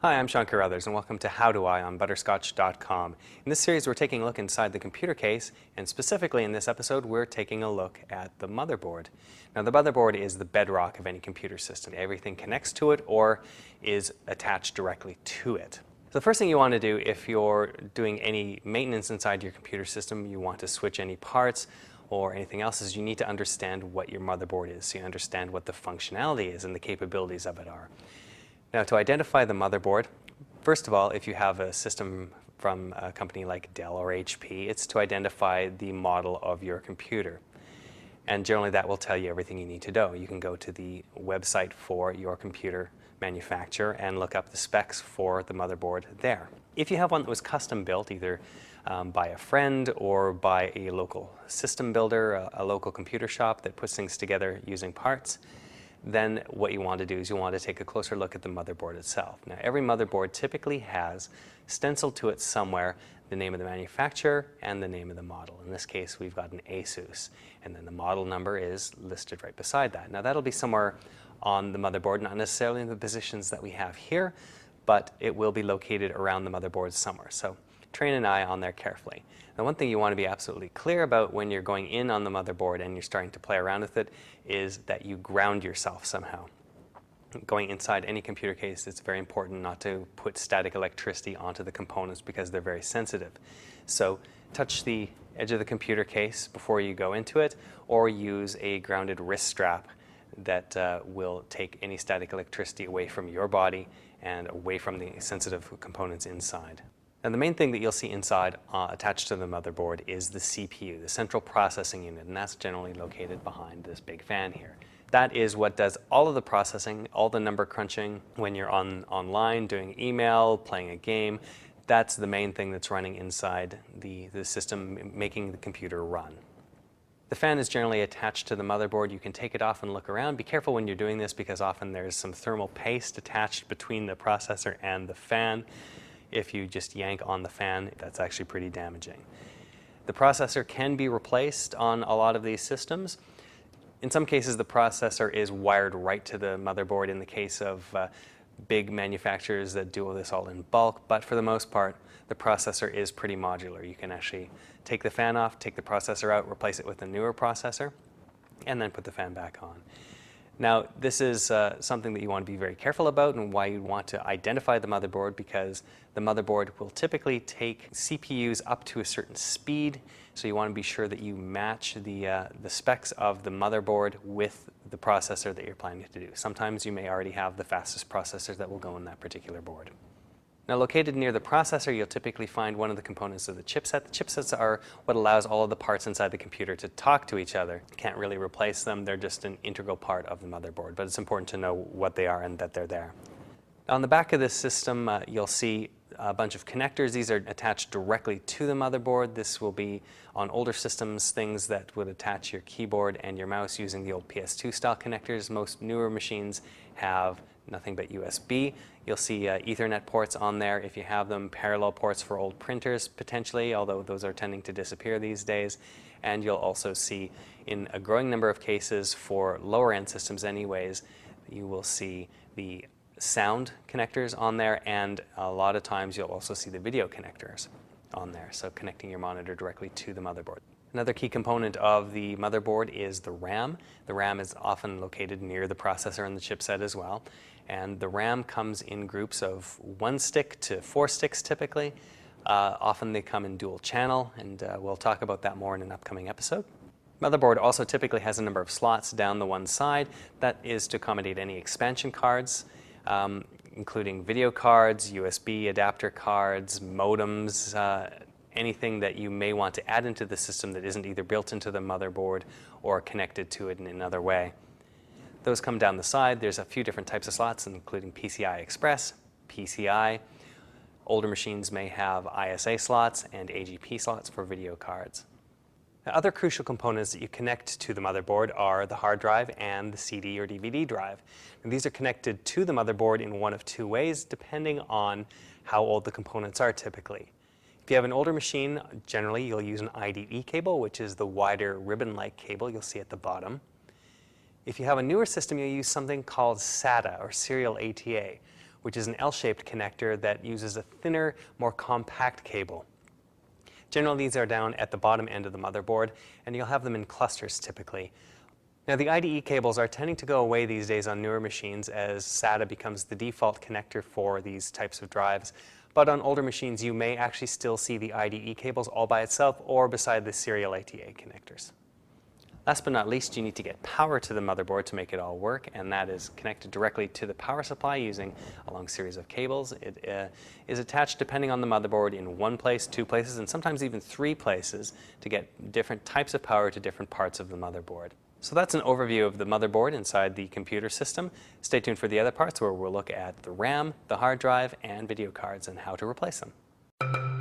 Hi, I'm Sean Carruthers, and welcome to How Do I on Butterscotch.com. In this series, we're taking a look inside the computer case, and specifically in this episode, we're taking a look at the motherboard. Now, the motherboard is the bedrock of any computer system. Everything connects to it or is attached directly to it. So the first thing you want to do if you're doing any maintenance inside your computer system, you want to switch any parts or anything else, is you need to understand what your motherboard is, so you understand what the functionality is and the capabilities of it are. Now, to identify the motherboard, first of all, if you have a system from a company like Dell or HP, it's to identify the model of your computer. And generally that will tell you everything you need to know. You can go to the website for your computer manufacturer and look up the specs for the motherboard there. If you have one that was custom built, either by a friend or by a local system builder, a local computer shop that puts things together using parts, then what you want to do is you want to take a closer look at the motherboard itself. Now, every motherboard typically has stenciled to it somewhere the name of the manufacturer and the name of the model. In this case, we've got an Asus, and then the model number is listed right beside that. Now, that'll be somewhere on the motherboard, not necessarily in the positions that we have here, but it will be located around the motherboard somewhere. So train an eye on there carefully. Now, one thing you want to be absolutely clear about when you're going in on the motherboard and you're starting to play around with it is that you ground yourself somehow. Going inside any computer case, it's very important not to put static electricity onto the components because they're very sensitive. So touch the edge of the computer case before you go into it, or use a grounded wrist strap that will take any static electricity away from your body and away from the sensitive components inside. Now, the main thing that you'll see inside attached to the motherboard is the CPU, the central processing unit, and that's generally located behind this big fan here. That is what does all of the processing, all the number crunching when you're online doing email, playing a game. That's the main thing that's running inside the system, making the computer run. The fan is generally attached to the motherboard. You can take it off and look around. Be careful when you're doing this because often there's some thermal paste attached between the processor and the fan. If you just yank on the fan, that's actually pretty damaging. The processor can be replaced on a lot of these systems. In some cases, the processor is wired right to the motherboard in the case of big manufacturers that do this all in bulk, but for the most part, the processor is pretty modular. You can actually take the fan off, take the processor out, replace it with a newer processor, and then put the fan back on. Now, this is something that you want to be very careful about and why you want to identify the motherboard, because the motherboard will typically take CPUs up to a certain speed, so you want to be sure that you match the specs of the motherboard with the processor that you're planning to do. Sometimes you may already have the fastest processor that will go in that particular board. Now, located near the processor, you'll typically find one of the components of the chipset. The chipsets are what allows all of the parts inside the computer to talk to each other. You can't really replace them. They're just an integral part of the motherboard, but it's important to know what they are and that they're there. On the back of this system, you'll see a bunch of connectors. These are attached directly to the motherboard. This will be on older systems, things that would attach your keyboard and your mouse using the old PS2 style connectors. Most newer machines have nothing but USB. You'll see Ethernet ports on there if you have them, parallel ports for old printers potentially, although those are tending to disappear these days. And you'll also see, in a growing number of cases for lower end systems anyways, you will see the sound connectors on there, and a lot of times you'll also see the video connectors on there, so connecting your monitor directly to the motherboard. Another key component of the motherboard is the RAM. The RAM is often located near the processor and the chipset as well. And the RAM comes in groups of 1 stick to 4 sticks typically. Often they come in dual channel, and we'll talk about that more in an upcoming episode. Motherboard also typically has a number of slots down the one side. That is to accommodate any expansion cards, including video cards, USB adapter cards, modems, anything that you may want to add into the system that isn't either built into the motherboard or connected to it in another way. Those come down the side. There's a few different types of slots, including PCI Express, PCI. Older machines may have ISA slots and AGP slots for video cards. Now, other crucial components that you connect to the motherboard are the hard drive and the CD or DVD drive. And these are connected to the motherboard in one of two ways, depending on how old the components are typically. If you have an older machine, generally you'll use an IDE cable, which is the wider ribbon-like cable you'll see at the bottom. If you have a newer system, you'll use something called SATA, or serial ATA, which is an L-shaped connector that uses a thinner, more compact cable. Generally, these are down at the bottom end of the motherboard, and you'll have them in clusters typically. Now, the IDE cables are tending to go away these days on newer machines as SATA becomes the default connector for these types of drives. But on older machines, you may actually still see the IDE cables all by itself or beside the serial ATA connectors. Last but not least, you need to get power to the motherboard to make it all work, and that is connected directly to the power supply using a long series of cables. It is attached, depending on the motherboard, in one place, two places, and sometimes even three places to get different types of power to different parts of the motherboard. So that's an overview of the motherboard inside the computer system. Stay tuned for the other parts where we'll look at the RAM, the hard drive, and video cards and how to replace them.